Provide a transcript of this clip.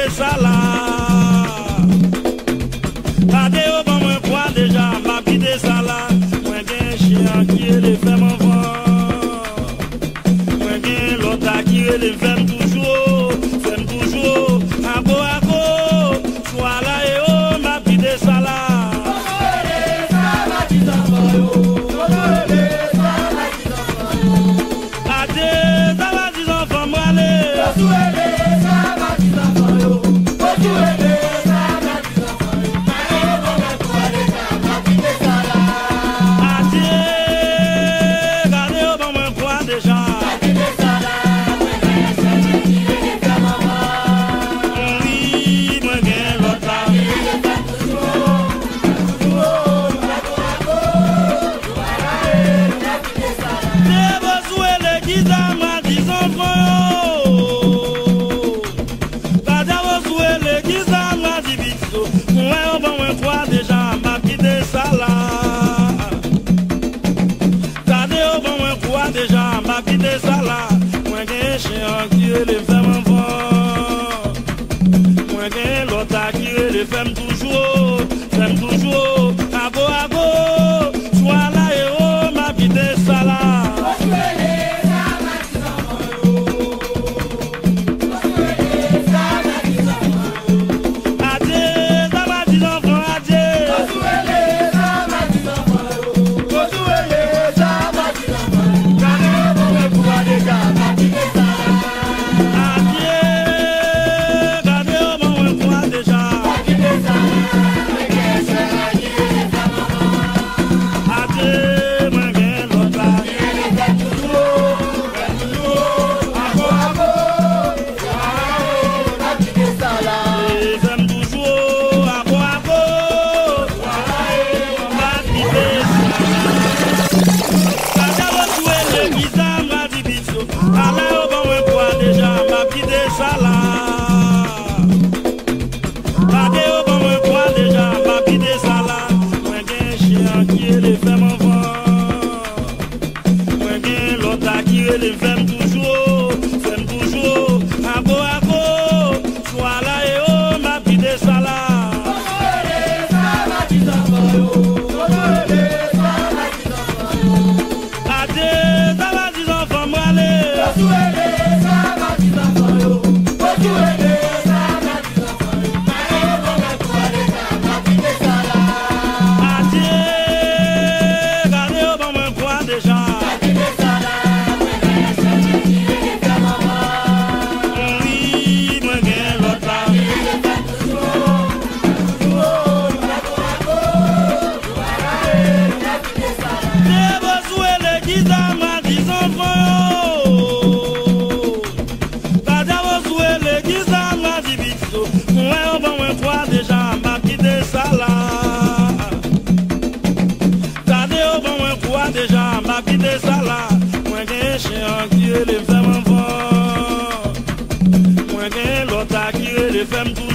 ça là. Gardez au bon moi quoi déjà, m'a pité ça là. Moi gain chien qui est les femmes enfants. Moi gain l'autre qui est les femmes toujours, à go, soit là et oh m'a pité ça là. Déjà, m'a quitté ça là. Moi, j'ai chien qui est les femmes enfants. Moi, j'ai l'autre qui est les femmes toujours. À go, soit là et oh, m'a quitté ça là. Les femmes toujours, à go, soit là et oh, m'a pité ça là. Déjà, m'a quitté ça là. Moi, j'ai chien qui est les femmes enfants. Moi, j'ai l'autre qui est les femmes toujours.